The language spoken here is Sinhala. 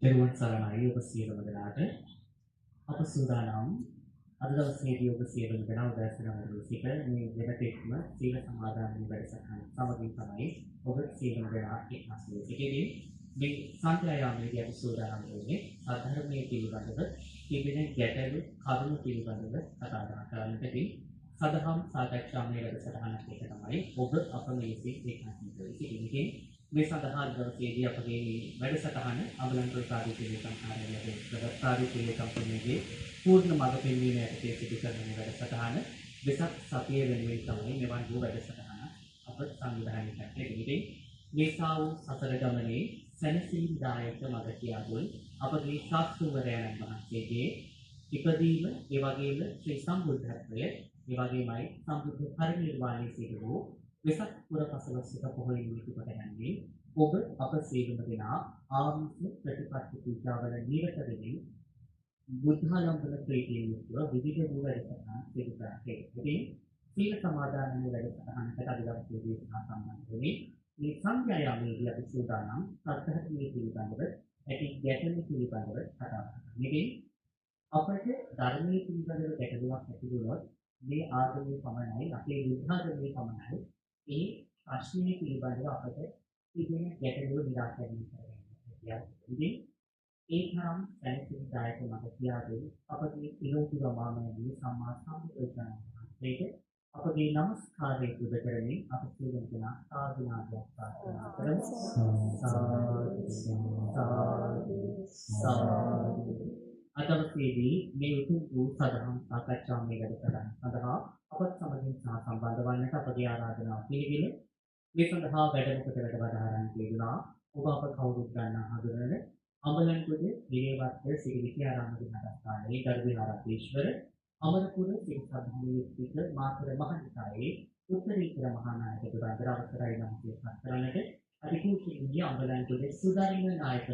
Everyone සරණයි ඔබ සියලුම දෙනාට අප සූදානම් අද දවසේදී ඔබ සියලුම දෙනා උදෑසන වරුවේ සිට මේ දෙනතෙක්ම සීල සමාදන් වැඩසටහන සමගින් තමයි ඔබ සියලුම දෙනා එක්රැස් වෙන්නේ. ඒකෙදී මේ සංඛ්‍යායාමයේදී අපි සූදානම් වෙන්නේ අධර්මයේ පිළිබඳව තිබෙන ගැටලු කරුණු පිළිබඳව කතා බහ කරන්නටදී සදහම් සාකච්ඡාමය වැඩසටහනක් එක තමයි ඔබ අප මේසී එක්රැස් වෙන්නේ. මේ සඳහා දවසේදී අපගේ වැඩසටහන අබලන්පුර ප්‍රාදේශීය සංස්කාරයේ ප්‍රාදේශීය කම්පැනිගේ පූර්ණ මඟ පෙන්වීම යටතේ සිදු කරන වැඩසටහන වෙසක් සතිය වෙනුවෙන් තමයි මෙවන් වූ වැඩසටහන අප සංවිධානය කරන්නේ. ඉතින් මේ සා වූ සසර ගමනේ සැනසීමදායක මඟ කියා දුන් අපගේ ශාස්ත්‍රවරයන් වහන්සේගේ ඉපදීම, ඒ වගේම ශ්‍රී සම්බුද්ධත්වය, ඒ වගේමයි සම්බුද්ධ පරිනිර්වාණය සිදු වූ වෙසක් පුර පසළොස්වක පොහොය නිමිති කොට ගන්නේ ඔබ අප සියලුම දෙනා ආමිෂ ප්‍රතිපත්ති පූජාවල නිරත වෙමින් බුද්ධාලම්බන ප්‍රීතියෙන් යුක්තව විවිධ වූ වැඩසටහන් සිදු කරන්නේ. ඉතින් සීල සමාදානයේ වැඩසටහනකට අද දවසේදී සම්බන්ධ වෙන්නේ මේ සංඛ්‍යායාමයේදී අපි සූදානම් සත්‍යහත්මේ පිළිබඳව ඇති ගැටලු පිළිබඳව කතා කරනවා. ඉතින් අපට ධර්මයේ පිළිබඳව ගැටලුවක් ඇති වුණොත් මේ ආගමේ පමණයි අපේ බුද්ධාගමේ පමණයි ඒ ප්‍රශ්නේ පිළිබඳව අපට තිබෙන ගැටලුව නිරාකරණය කරගන්න. ඉතින් ඒ තරම් සැලකිලිදායක මත කියාදී අපගේ ඉලෝකිව මාමනදී සම්මා සම්බුද්ධ වහන්සේට අපගේ නමස්කාරය පුද කරමින් අප සියලුම දෙනා සාදුනාදයක් ප්‍රාර්ථනා කරමු. අදවසේදී මේ උතුම් වූ සදහම් සාකච්ඡාමය වැඩසටහන සඳහා අපත් සමගින් සම්බන්ධ වන්නට අපගේ ආරාධනාව පිළිගෙන මේ සඳහා වැඩමුකට වැඩවදාරන් කියනවා ඔබ අප කවුරුත් ගන්නා හඳුනන අමලන්කුද විනයවත්ත සිරි විද්‍යාරාමගේ නඩත්තාලේ ගරුවිහාරාධීශවර අමරපුර සිරි සද්ධාමයේ සිට මාතර මහනිකායේ උත්තරීතර මහානායක දුරන්තර අවසරයි නම් කියපත් කරන්නට අධිකූටි අමලන්කුද සුධර්ම නායක